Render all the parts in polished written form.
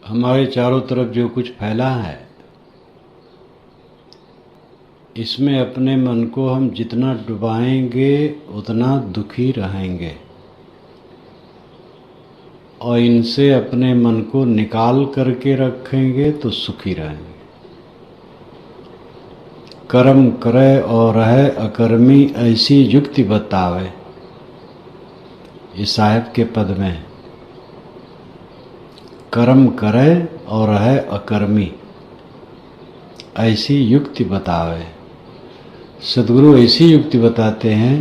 हमारे चारों तरफ जो कुछ फैला है, इसमें अपने मन को हम जितना डुबाएंगे उतना दुखी रहेंगे और इनसे अपने मन को निकाल करके रखेंगे तो सुखी रहेंगे। कर्म करे और रहे अकर्मी ऐसी युक्ति बतावे, इस साहिब के पद में कर्म करे और रहे अकर्मी ऐसी युक्ति बतावे। सद्गुरु ऐसी युक्ति बताते हैं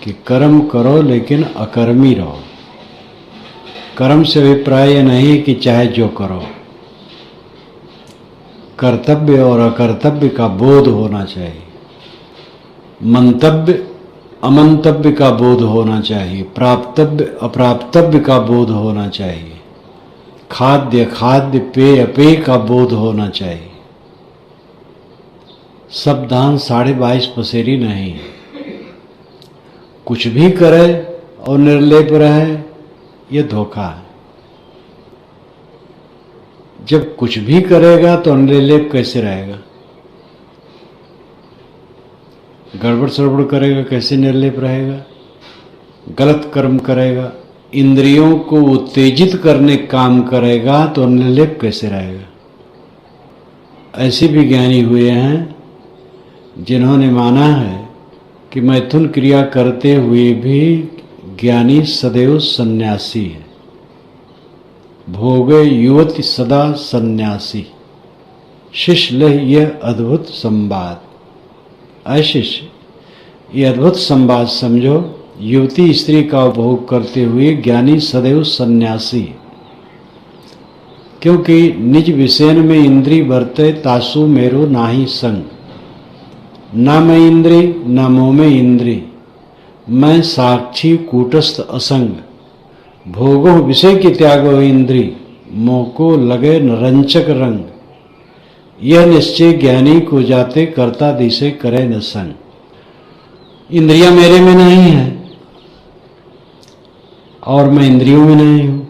कि कर्म करो लेकिन अकर्मी रहो। कर्म से अभिप्राय नहीं कि चाहे जो करो, कर्तव्य और अकर्तव्य का बोध होना चाहिए, मंतव्य अमंतव्य का बोध होना चाहिए, प्राप्तव्य अप्राप्तव्य का बोध होना चाहिए, खाद्य खाद्य पेय अपेय का बोध होना चाहिए। सब दान 22.5 पसेरी नहीं है। कुछ भी करे और निर्लेप रहे, ये धोखा है। जब कुछ भी करेगा तो निर्लेप कैसे रहेगा? गड़बड़ सड़बड़ करेगा, कैसे निर्लेप रहेगा? गलत कर्म करेगा, इंद्रियों को उत्तेजित करने काम करेगा तो निर्लेप कैसे रहेगा? ऐसे भी ज्ञानी हुए हैं जिन्होंने माना है कि मैथुन क्रिया करते हुए भी ज्ञानी सदैव सन्यासी है। भोगे युवति सदा सन्यासी, शिष्य लह यह अद्भुत संवाद। ऐ शिष्य, ये अद्भुत संवाद समझो। युवती स्त्री का उपभोग करते हुए ज्ञानी सदैव सन्यासी, क्योंकि निज विषयन में इंद्री बरते तासु मेरो नाही संग। न मैं इंद्री न मोह में इंद्री, मैं साक्षी कूटस्थ असंग। भोगो विषय की त्यागो इंद्री, मोह को लगे नरंचक रंग। यह निश्चय ज्ञानी को जाते करता दिसे करे न संग। इंद्रियां मेरे में नहीं है और मैं इंद्रियों में नहीं हूं,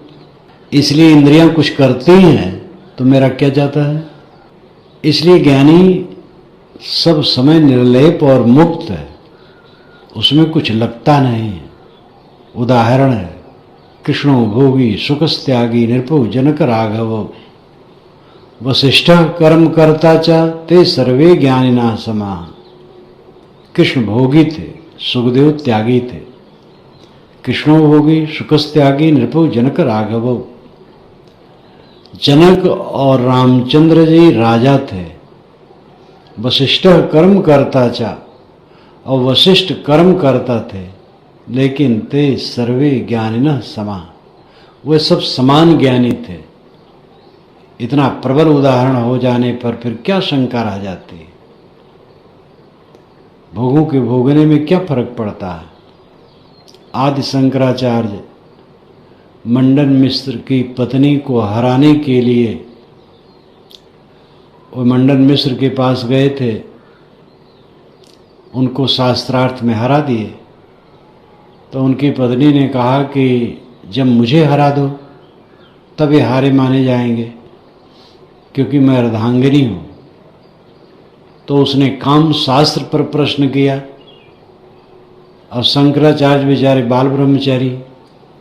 इसलिए इंद्रियां कुछ करती हैं तो मेरा क्या जाता है। इसलिए ज्ञानी सब समय निर्लेप और मुक्त है, उसमें कुछ लगता नहीं है। उदाहरण है, कृष्णो भोगी सुखस्त्यागी नृपो जनक राघव। वसिष्ठ कर्म करता च ते सर्वे ज्ञानिना समा। कृष्ण भोगी थे, सुखदेव त्यागी थे। कृष्णो भोगी सुखस्त्यागी नृपो जनक राघव। जनक और रामचंद्र जी राजा थे। वशिष्ठ कर्म करता चा, और वशिष्ठ कर्म करता थे, लेकिन ते सर्वे ज्ञानिनः समा, वे सब समान ज्ञानी थे। इतना प्रबल उदाहरण हो जाने पर फिर क्या शंका रह जाती है? भोगों के भोगने में क्या फर्क पड़ता है? आदि शंकराचार्य मंडन मिश्र की पत्नी को हराने के लिए वो मंडन मिश्र के पास गए थे, उनको शास्त्रार्थ में हरा दिए। तो उनकी पत्नी ने कहा कि जब मुझे हरा दो तब ये हारे माने जाएंगे, क्योंकि मैं अर्धांगिनी हूं। तो उसने काम शास्त्र पर प्रश्न किया, और शंकराचार्य बेचारे बाल ब्रह्मचारी,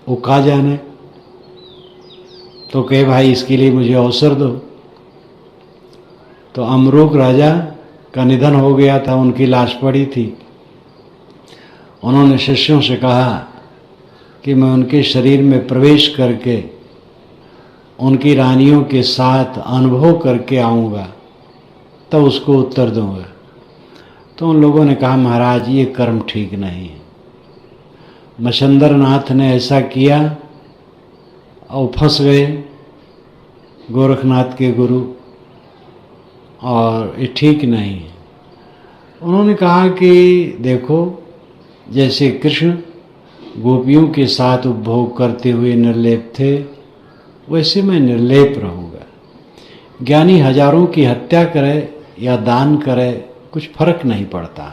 वो कहा जाने। तो कहे भाई इसके लिए मुझे अवसर दो। तो अमरूक राजा का निधन हो गया था, उनकी लाश पड़ी थी। उन्होंने शिष्यों से कहा कि मैं उनके शरीर में प्रवेश करके उनकी रानियों के साथ अनुभव करके आऊँगा, तब उसको उत्तर दूंगा। तो उन लोगों ने कहा महाराज ये कर्म ठीक नहीं है। मच्छंदर नाथ ने ऐसा किया और फंस गए गोरखनाथ के गुरु, और ये ठीक नहीं है। उन्होंने कहा कि देखो, जैसे कृष्ण गोपियों के साथ उपभोग करते हुए निर्लेप थे, वैसे मैं निर्लेप रहूँगा। ज्ञानी हजारों की हत्या करे या दान करे, कुछ फर्क नहीं पड़ता।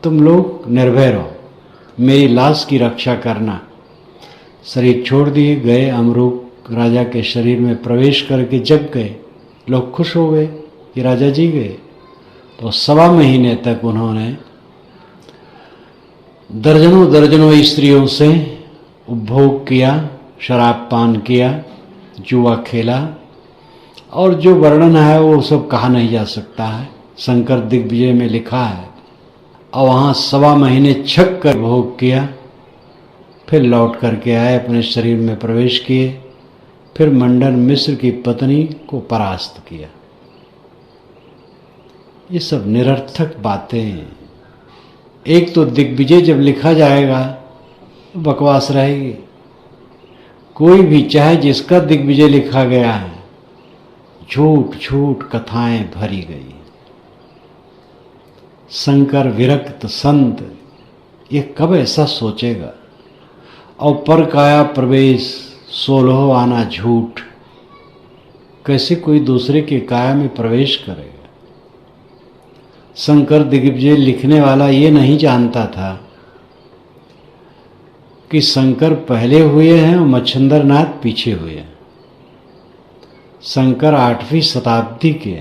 तुम लोग निर्भय रहो, मेरी लाश की रक्षा करना। शरीर छोड़ दिए, गए अमरूक राजा के शरीर में प्रवेश करके जग गए। लोग खुश हो गए कि राजा जी गए। तो 1.25 महीने तक उन्होंने दर्जनों दर्जनों स्त्रियों से उपभोग किया, शराब पान किया, जुआ खेला, और जो वर्णन है वो सब कहा नहीं जा सकता है। शंकर दिग्विजय में लिखा है। और वहाँ 1.25 महीने छक कर भोग किया, फिर लौट करके आए, अपने शरीर में प्रवेश किए, फिर मंडन मिश्र की पत्नी को परास्त किया। ये सब निरर्थक बातें हैं। एक तो दिग्विजय जब लिखा जाएगा तो बकवास रहेगी। कोई भी चाहे जिसका दिग्विजय लिखा गया है, झूठ झूठ कथाएं भरी गई। शंकर विरक्त संत ये कब ऐसा सोचेगा? और पर काया प्रवेश 16 आना झूठ, कैसे कोई दूसरे के काया में प्रवेश करेगा? शंकर दिग्विजय लिखने वाला ये नहीं जानता था कि शंकर पहले हुए हैं और मच्छिंद्रनाथ पीछे हुए हैं। शंकर 8वीं शताब्दी के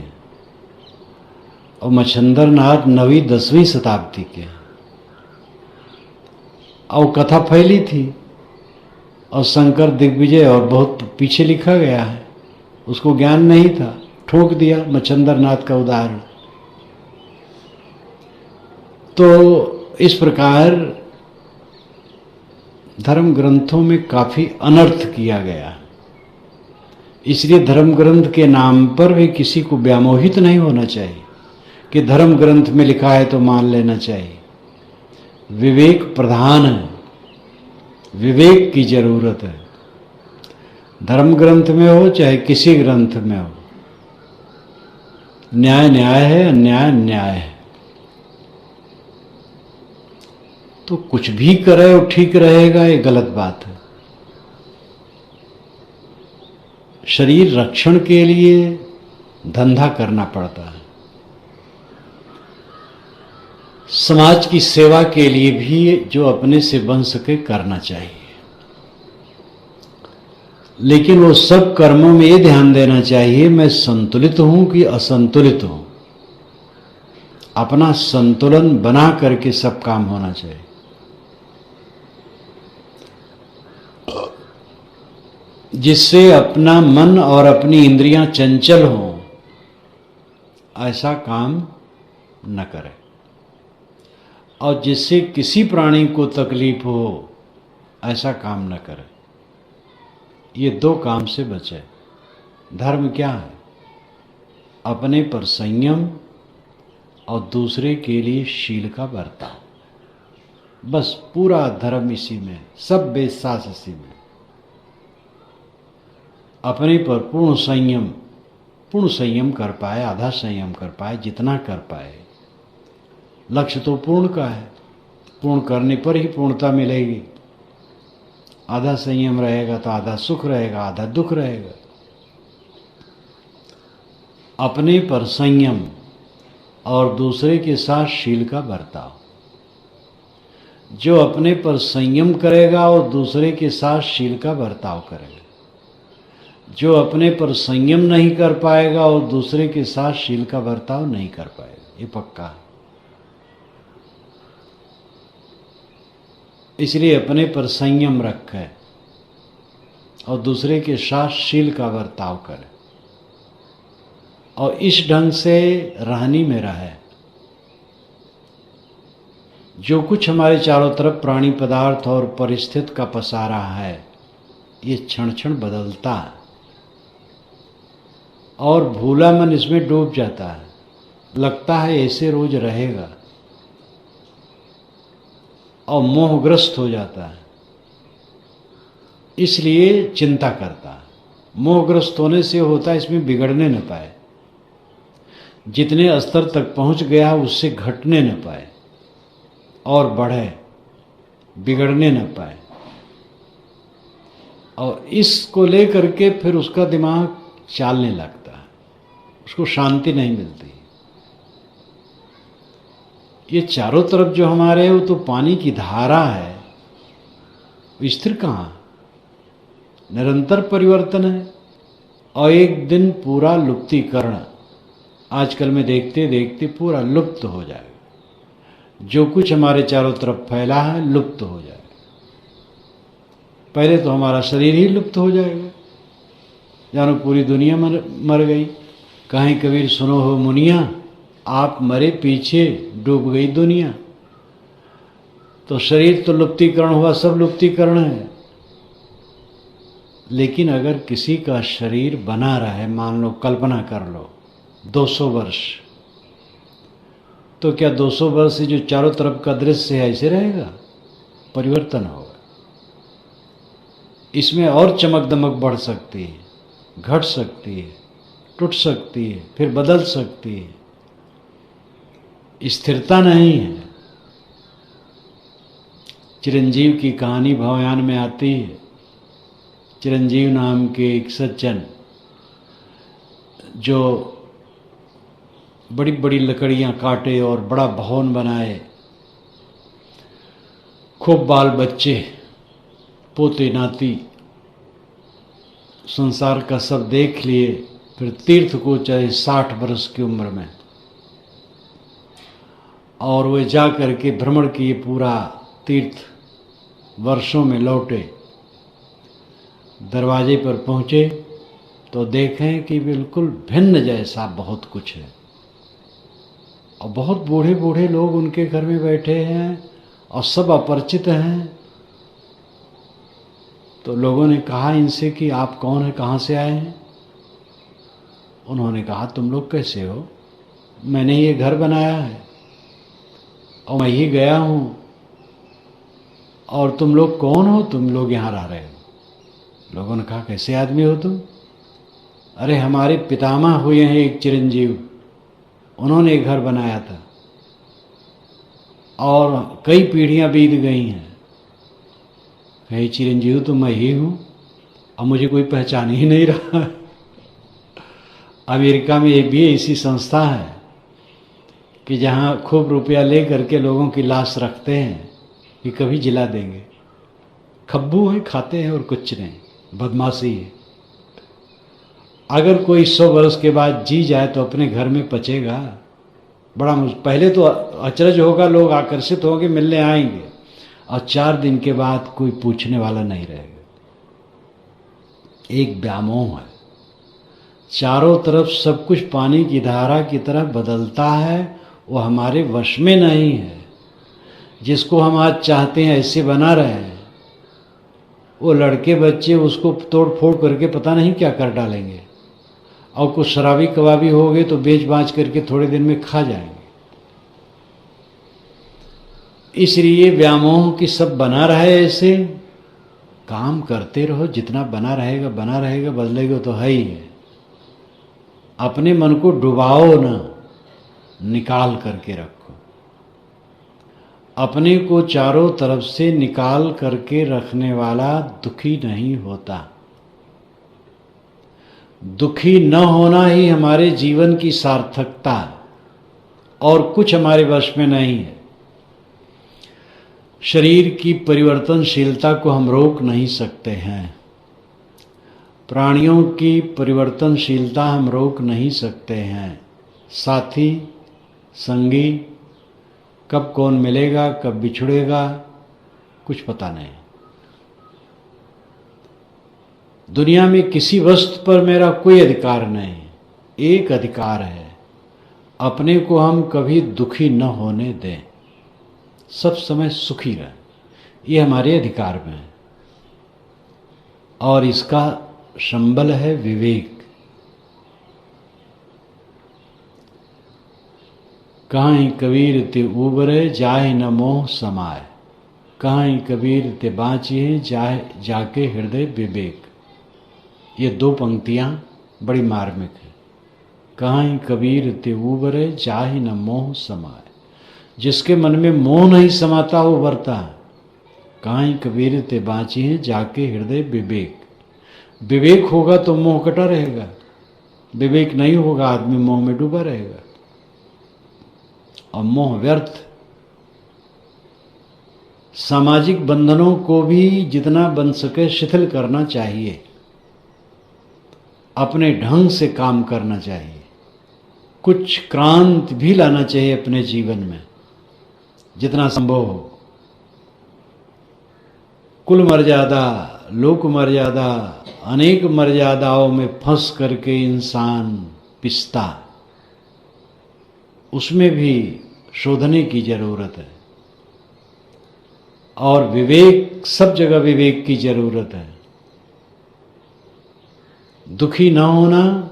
और मच्छिंद्रनाथ 9वीं 10वीं शताब्दी के। और कथा फैली थी और शंकर दिग्विजय और बहुत पीछे लिखा गया है। उसको ज्ञान नहीं था, ठोक दिया मच्छिंद्रनाथ का उदाहरण। तो इस प्रकार धर्म ग्रंथों में काफी अनर्थ किया गया। इसलिए धर्म ग्रंथ के नाम पर भी किसी को व्यामोहित नहीं होना चाहिए कि धर्म ग्रंथ में लिखा है तो मान लेना चाहिए। विवेक प्रधान है, विवेक की जरूरत है। धर्म ग्रंथ में हो चाहे किसी ग्रंथ में हो, न्याय न्याय है, अन्याय अन्याय है। तो कुछ भी करे और ठीक रहेगा, ये गलत बात है। शरीर रक्षण के लिए धंधा करना पड़ता है, समाज की सेवा के लिए भी जो अपने से बन सके करना चाहिए। लेकिन वो सब कर्मों में ये ध्यान देना चाहिए मैं संतुलित हूं कि असंतुलित हूं। अपना संतुलन बना करके सब काम होना चाहिए। जिससे अपना मन और अपनी इंद्रियां चंचल हों, ऐसा काम न करें। और जिससे किसी प्राणी को तकलीफ हो, ऐसा काम न करें। ये 2 काम से बचे। धर्म क्या है? अपने पर संयम और दूसरे के लिए शील का बर्ताव। बस पूरा धर्म इसी में, सब वेदशास्त्र इसी में। अपने पर पूर्ण संयम कर पाए, आधा संयम कर पाए, जितना कर पाए। लक्ष्य तो पूर्ण का है, पूर्ण करने पर ही पूर्णता मिलेगी। आधा संयम रहेगा तो आधा सुख रहेगा, आधा दुख रहेगा। अपने पर संयम और दूसरे के साथ शील का बर्ताव। जो अपने पर संयम करेगा और दूसरे के साथ शील का बर्ताव करेगा। जो अपने पर संयम नहीं कर पाएगा और दूसरे के साथ शील का बर्ताव नहीं कर पाएगा, ये पक्का है। इसलिए अपने पर संयम रखे और दूसरे के साथ शील का बर्ताव करे और इस ढंग से रहनी में रहे। जो कुछ हमारे चारों तरफ प्राणी पदार्थ और परिस्थिति का पसारा है, ये क्षण क्षण बदलता है और भूला मन इसमें डूब जाता है। लगता है ऐसे रोज रहेगा और मोहग्रस्त हो जाता है, इसलिए चिंता करता है। मोहग्रस्त होने से होता है इसमें बिगड़ने न पाए, जितने स्तर तक पहुंच गया उससे घटने न पाए और बढ़े, बिगड़ने न पाए। और इसको लेकर के फिर उसका दिमाग चालने लगता है, उसको शांति नहीं मिलती। ये चारों तरफ जो हमारे वो तो पानी की धारा है, स्थिर कहाँ? निरंतर परिवर्तन है। और एक दिन पूरा लुप्तीकरण आजकल में देखते देखते पूरा लुप्त हो जाएगा। जो कुछ हमारे चारों तरफ फैला है लुप्त हो जाएगा। पहले तो हमारा शरीर ही लुप्त हो जाएगा, जानो पूरी दुनिया मर गई। कहीं कबीर सुनो हो मुनिया, आप मरे पीछे डूब गई दुनिया। तो शरीर तो लुप्तीकरण हुआ, सब लुप्तीकरण है। लेकिन अगर किसी का शरीर बना रहे, मान लो, कल्पना कर लो 200 वर्ष, तो क्या 200 वर्ष से जो चारों तरफ का दृश्य है ऐसे रहेगा? परिवर्तन होगा। इसमें और चमक दमक बढ़ सकती है, घट सकती है, टूट सकती है, फिर बदल सकती है। स्थिरता नहीं है। चिरंजीव की कहानी भवयान में आती है। चिरंजीव नाम के एक सज्जन जो बड़ी बड़ी लकड़ियां काटे और बड़ा भवन बनाए, खूब बाल बच्चे, पोते नाती, संसार का सब देख लिए, फिर तीर्थ को चले 60 वर्ष की उम्र में, और वे जा करके भ्रमण किए पूरा तीर्थ, वर्षों में लौटे। दरवाजे पर पहुंचे तो देखें कि बिल्कुल भिन्न जैसा बहुत कुछ है, और बहुत बूढ़े बूढ़े लोग उनके घर में बैठे हैं और सब अपरिचित हैं। तो लोगों ने कहा इनसे कि आप कौन हैं, कहाँ से आए हैं? उन्होंने कहा तुम लोग कैसे हो? मैंने ये घर बनाया है और मैं ही गया हूँ। और तुम लोग कौन हो? तुम लोग यहाँ रह रहे हो? लोगों ने कहा कैसे आदमी हो तुम? अरे हमारे पितामह हुए हैं एक चिरंजीव, उन्होंने एक घर बनाया था और कई पीढ़ियां बीत गई हैं। कहे चिरंजीव तो मैं ही हूं, अब मुझे कोई पहचान ही नहीं रहा। अमेरिका में एक भी ऐसी संस्था है कि जहां खूब रुपया ले करके लोगों की लाश रखते हैं कि कभी जिला देंगे। खब्बू है, खाते हैं और कुछ नहीं, बदमाशी है। अगर कोई 100 वर्ष के बाद जी जाए तो अपने घर में पचेगा? बड़ा पहले तो अचरज होगा, लोग आकर्षित होंगे, मिलने आएंगे, और 4 दिन के बाद कोई पूछने वाला नहीं रहेगा। एक व्यामोह है, चारों तरफ सब कुछ पानी की धारा की तरह बदलता है, वो हमारे वश में नहीं है। जिसको हम आज चाहते हैं ऐसे बना रहे हैं, वो लड़के बच्चे उसको तोड़ फोड़ करके पता नहीं क्या कर डालेंगे, और कुछ शराबी कबाबी हो गए तो बेच बाच करके थोड़े दिन में खा जाएंगे। इसलिए व्यामोह की सब बना रहे, ऐसे काम करते रहो, जितना बना रहेगा बना रहेगा, बदलेगा तो है ही है। अपने मन को डुबाओ ना, निकाल करके रखो। अपने को चारों तरफ से निकाल करके रखने वाला दुखी नहीं होता। दुखी न होना ही हमारे जीवन की सार्थकता, और कुछ हमारे वश में नहीं है। शरीर की परिवर्तनशीलता को हम रोक नहीं सकते हैं, प्राणियों की परिवर्तनशीलता हम रोक नहीं सकते हैं। साथी संगी कब कौन मिलेगा, कब बिछड़ेगा, कुछ पता नहीं। दुनिया में किसी वस्तु पर मेरा कोई अधिकार नहीं। एक अधिकार है, अपने को हम कभी दुखी न होने दें, सब समय सुखी रहें। ये हमारे अधिकार में है, और इसका संबल है विवेक। कहीं कबीर ते उबरे जाए न मोह समाए, कहीं कबीर ते बाँचिए जाए जाके हृदय विवेक। ये 2 पंक्तियां बड़ी मार्मिक है। कहीं कबीर ते उबरे जाए न मोह समाए, जिसके मन में मोह नहीं समाता वो उबरता है। कहीं कबीर ते बाँचिए जाके हृदय विवेक। विवेक होगा तो मोह कटा रहेगा, विवेक नहीं होगा आदमी मोह में डूबा रहेगा, और मोह व्यर्थ। सामाजिक बंधनों को भी जितना बन सके शिथिल करना चाहिए, अपने ढंग से काम करना चाहिए, कुछ क्रांति भी लाना चाहिए अपने जीवन में जितना संभव हो। कुल मर्यादा, लोक मर्यादा, अनेक मर्यादाओं में फंस करके इंसान पिसता, उसमें भी शोधने की जरूरत है। और विवेक, सब जगह विवेक की जरूरत है। दुखी न होना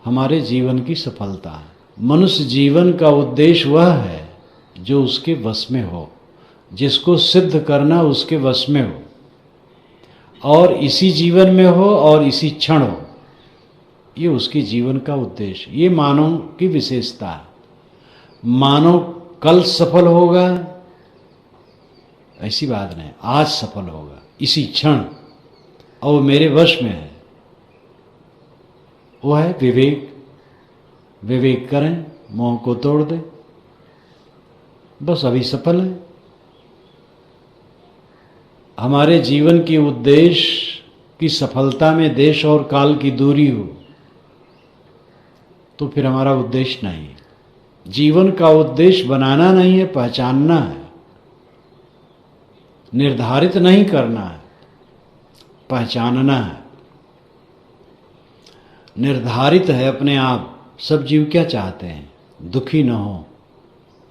हमारे जीवन की सफलता है। मनुष्य जीवन का उद्देश्य वह है जो उसके वश में हो, जिसको सिद्ध करना उसके वश में हो, और इसी जीवन में हो और इसी क्षण हो। ये उसके जीवन का उद्देश्य, ये मानव की विशेषता है। मानव कल सफल होगा ऐसी बात नहीं, आज सफल होगा इसी क्षण, और वो मेरे वश में है। वो है विवेक। विवेक करें, मोह को तोड़ दें, बस अभी सफल है। हमारे जीवन की उद्देश्य की सफलता में देश और काल की दूरी हो तो फिर हमारा उद्देश्य नहीं है। जीवन का उद्देश्य बनाना नहीं है, पहचानना है। निर्धारित नहीं करना है, पहचानना है। निर्धारित है अपने आप। सब जीव क्या चाहते हैं? दुखी न हो,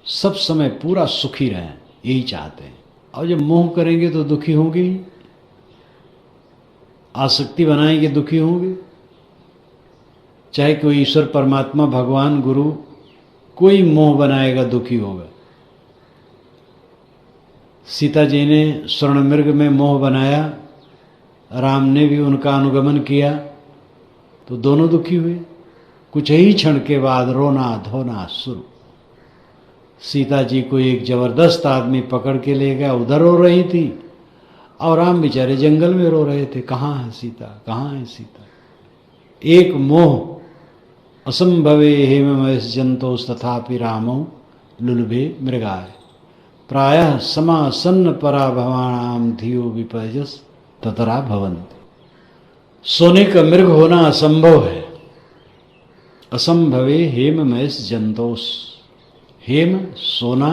सब समय पूरा सुखी रहें, यही चाहते हैं। और जब मोह करेंगे तो दुखी होंगे, आसक्ति बनाएंगे दुखी होंगे। चाहे कोई ईश्वर, परमात्मा, भगवान, गुरु, कोई मोह बनाएगा दुखी होगा। सीता जी ने स्वर्ण मृग में मोह बनाया, राम ने भी उनका अनुगमन किया, तो दोनों दुखी हुए। कुछ ही क्षण के बाद रोना धोना शुरू। सीता जी को एक जबरदस्त आदमी पकड़ के ले गया, उधर रो रही थी, और राम बेचारे जंगल में रो रहे थे, कहाँ है सीता, कहाँ है सीता। एक मोह असंभवे हेममयस जंतोस तथापि रामो लुलभे मृगाय प्रायः समासन्न पराभवाणाम धियो विपर्यस ततरा भवन्ति। सोने का मृग होना असंभव है। असंभवे हेममयस जंतोस। हेम सोना,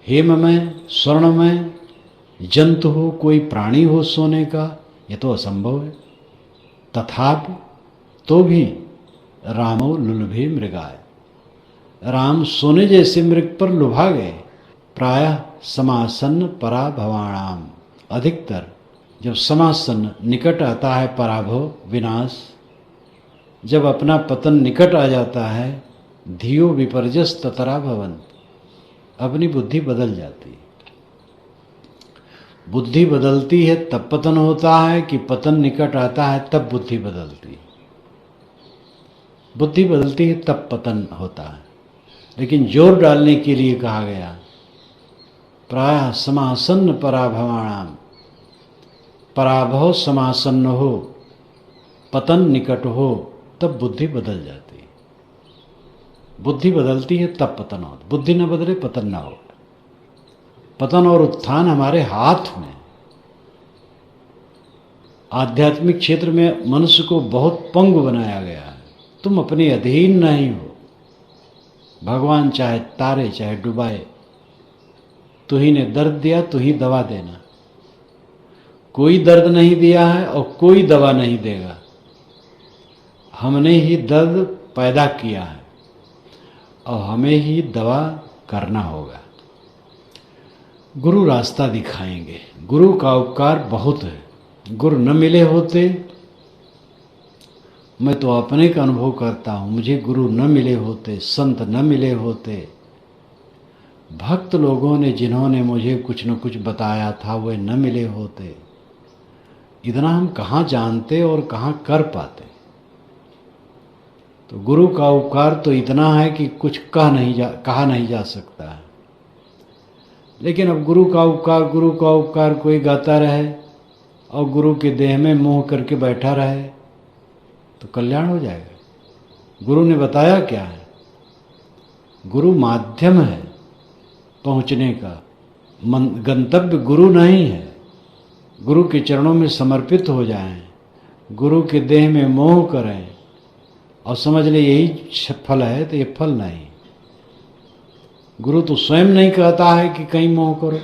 हेममय स्वर्णमय, जंतु हो, कोई प्राणी हो सोने का, यह तो असंभव है। तथापि तो भी रामो लुलभे मृगाय, राम सोने जैसे मृग पर लुभा गए। प्रायः समासन्न पराभवाणाम, अधिकतर जब समासन्न निकट आता है, पराभव विनाश, जब अपना पतन निकट आ जाता है, धियो विपर्यस ततरा भवन्ति, अपनी बुद्धि बदल जाती है। बुद्धि बदलती है तब पतन होता है, कि पतन निकट आता है तब बुद्धि बदलती है? बुद्धि बदलती है तब पतन होता है। लेकिन जोर डालने के लिए कहा गया, प्रायः समासन्न पराभवाणाम, पराभव समासन्न हो, पतन निकट हो, तब बुद्धि बदल जाती है। बुद्धि बदलती है तब पतन होता। बुद्धि न बदले पतन न हो। पतन और उत्थान हमारे हाथ में। आध्यात्मिक क्षेत्र में मनुष्य को बहुत पंगु बनाया गया है। तुम अपने अधीन नहीं हो। भगवान चाहे तारे चाहे डुबाए, तू ही ने दर्द दिया, तू ही दवा देना। कोई दर्द नहीं दिया है और कोई दवा नहीं देगा। हमने ही दर्द पैदा किया है और हमें ही दवा करना होगा। गुरु रास्ता दिखाएंगे। गुरु का उपकार बहुत है। गुरु न मिले होते, मैं तो अपने का अनुभव करता हूँ, मुझे गुरु न मिले होते, संत न मिले होते, भक्त लोगों ने जिन्होंने मुझे कुछ न कुछ बताया था, वे न मिले होते, इतना हम कहाँ जानते और कहाँ कर पाते। तो गुरु का उपकार तो इतना है कि कुछ कहा नहीं जा सकता है। लेकिन अब गुरु का उपकार कोई गाता रहे और गुरु के देह में मोह करके बैठा रहे तो कल्याण हो जाएगा। गुरु ने बताया क्या है? गुरु माध्यम है पहुंचने का, गंतव्य गुरु नहीं है। गुरु के चरणों में समर्पित हो जाएं, गुरु के देह में मोह करें और समझ ले यही फल है, तो ये फल नहीं। गुरु तो स्वयं नहीं कहता है कि कहीं मोह करो।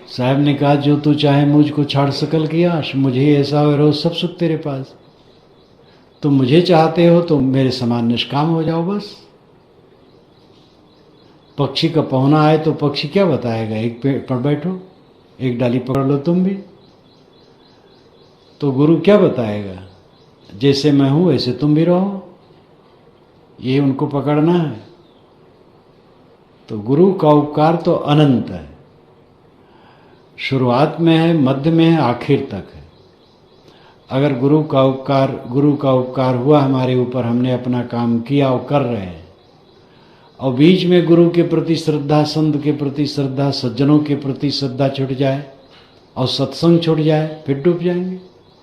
साहब ने कहा जो तू चाहे मुझको छाड़ सकल की आश, मुझे ऐसा हो रोज सब सुख तेरे पास। तुम मुझे चाहते हो तो मेरे समान निष्काम हो जाओ बस। पक्षी का पहुना आए तो पक्षी क्या बताएगा, एक पेड़ पर बैठो, एक डाली पकड़ लो तुम भी। तो गुरु क्या बताएगा, जैसे मैं हूं वैसे तुम भी रहो, ये उनको पकड़ना है। तो गुरु का उपकार तो अनंत है, शुरुआत में है, मध्य में है, आखिर तक है। अगर गुरु का उपकार हुआ हमारे ऊपर, हमने अपना काम किया और कर रहे हैं, और बीच में गुरु के प्रति श्रद्धा, संत के प्रति श्रद्धा, सज्जनों के प्रति श्रद्धा छूट जाए और सत्संग छूट जाए, फिर डूब जाएंगे।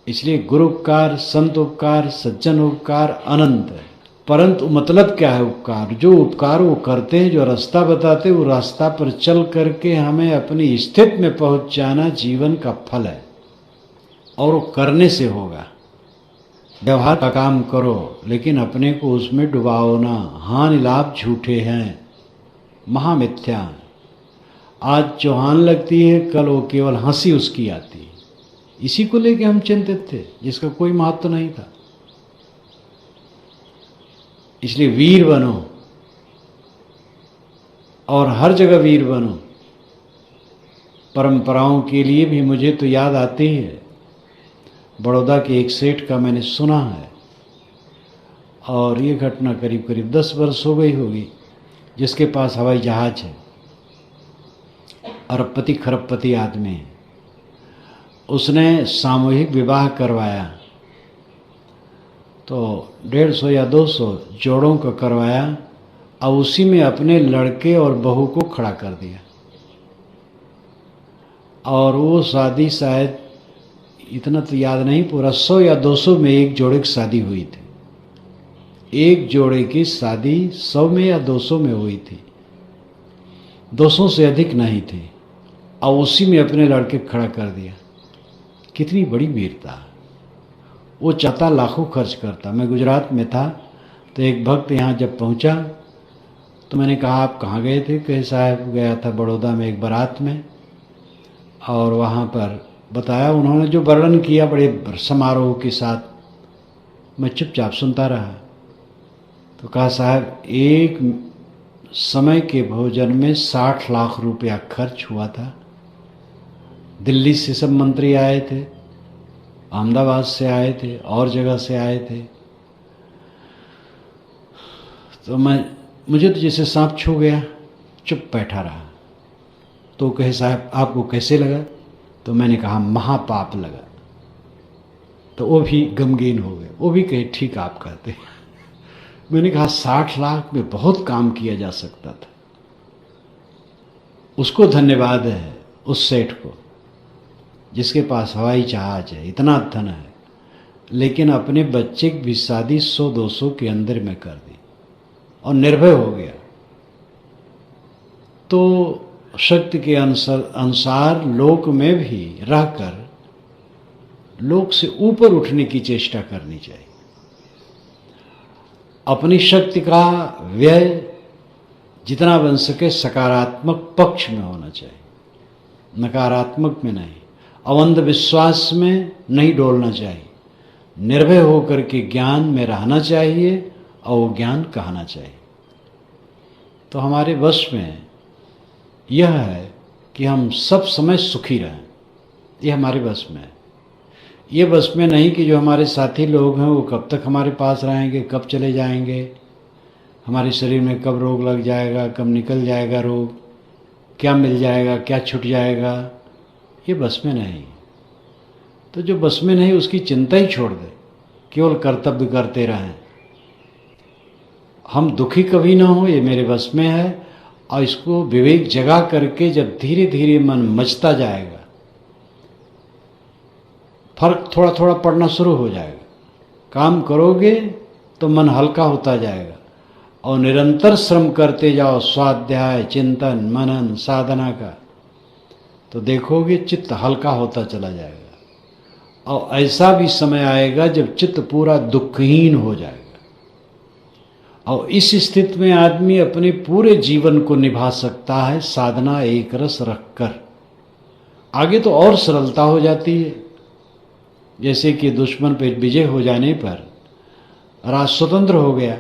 इसलिए गुरु उपकार, संत उपकार, सज्जन उपकार अनंत है। परंतु मतलब क्या है उपकार? जो उपकार वो करते हैं, जो रास्ता बताते हैं, वो रास्ता पर चल करके हमें अपनी स्थिति में पहुंच जाना जीवन का फल है, और वो करने से होगा। व्यवहार का काम करो, लेकिन अपने को उसमें डुबाओ ना। हानि लाभ झूठे हैं, महामिथ्या। आज जो हान लगती है, कल वो केवल हंसी उसकी आती है। इसी को लेके हम चिंतित थे, जिसका कोई महत्व नहीं था। इसलिए वीर बनो, और हर जगह वीर बनो। परंपराओं के लिए भी मुझे तो याद आती है, बड़ौदा के एक सेठ का मैंने सुना है, और ये घटना करीब करीब 10 वर्ष हो गई होगी, जिसके पास हवाई जहाज है, अरबपति खरबपति आदमी है। उसने सामूहिक विवाह करवाया, तो 150 या 200 जोड़ों का करवाया, और उसी में अपने लड़के और बहू को खड़ा कर दिया। और वो शादी शायद, इतना तो याद नहीं पूरा, 100 या 200 में एक जोड़े की शादी हुई थी। एक जोड़े की शादी 100 में या 200 में हुई थी, 200 से अधिक नहीं थी, और उसी में अपने लड़के खड़ा कर दिया। कितनी बड़ी वीरता। वो चाहता लाखों खर्च करता। मैं गुजरात में था, तो एक भक्त यहाँ जब पहुँचा तो मैंने कहा आप कहाँ गए थे? कहे साहब गया था बड़ौदा में एक बारात में, और वहाँ पर बताया उन्होंने, जो वर्णन किया बड़े समारोह के साथ। मैं चुपचाप सुनता रहा। तो कहा साहब एक समय के भोजन में 60 लाख रुपया खर्च हुआ था। दिल्ली से सब मंत्री आए थे, अहमदाबाद से आए थे, और जगह से आए थे। तो मुझे तो जैसे सांप छू गया, चुप बैठा रहा। तो कहे साहब आपको कैसे लगा? तो मैंने कहा महापाप लगा। तो वो भी गमगीन हो गए, वो भी कहे ठीक आप कहते। मैंने कहा 60 लाख में बहुत काम किया जा सकता था। उसको धन्यवाद है, उस सेठ को, जिसके पास हवाई जहाज है, इतना धन है, लेकिन अपने बच्चे की भी शादी 100-200 के अंदर में कर दी और निर्भय हो गया। तो शक्ति के अनुसार लोक में भी रहकर लोक से ऊपर उठने की चेष्टा करनी चाहिए। अपनी शक्ति का व्यय जितना बन सके सकारात्मक पक्ष में होना चाहिए, नकारात्मक में नहीं। अंधविश्वास में नहीं डोलना चाहिए। निर्भय होकर के ज्ञान में रहना चाहिए और वो ज्ञान कहना चाहिए। तो हमारे वश में यह है कि हम सब समय सुखी रहें, ये हमारे वश में है। ये वश में नहीं कि जो हमारे साथी लोग हैं वो कब तक हमारे पास रहेंगे, कब चले जाएंगे, हमारे शरीर में कब रोग लग जाएगा, कब निकल जाएगा रोग, क्या मिल जाएगा, क्या छूट जाएगा, ये बस में नहीं। तो जो बस में नहीं उसकी चिंता ही छोड़ दे, केवल कर्तव्य करते रहें। हम दुखी कभी ना हो, ये मेरे बस में है। और इसको विवेक जगा करके जब धीरे धीरे मन मचता जाएगा, फर्क थोड़ा थोड़ा पड़ना शुरू हो जाएगा। काम करोगे तो मन हल्का होता जाएगा, और निरंतर श्रम करते जाओ, स्वाध्याय, चिंतन, मनन, साधना का, तो देखोगे चित्त हल्का होता चला जाएगा। और ऐसा भी समय आएगा जब चित्त पूरा दुखहीन हो जाएगा, और इस स्थिति में आदमी अपने पूरे जीवन को निभा सकता है साधना एक रस रखकर। आगे तो और सरलता हो जाती है, जैसे कि दुश्मन पे विजय हो जाने पर राज स्वतंत्र हो गया,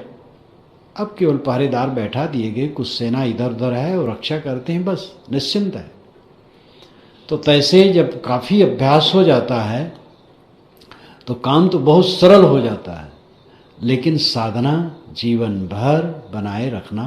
अब केवल पहरेदार बैठा दिए गए, कुछ सेना इधर उधर है और रक्षा करते हैं, बस निश्चिंत है। तो तैसे जब काफ़ी अभ्यास हो जाता है तो काम तो बहुत सरल हो जाता है, लेकिन साधना जीवन भर बनाए रखना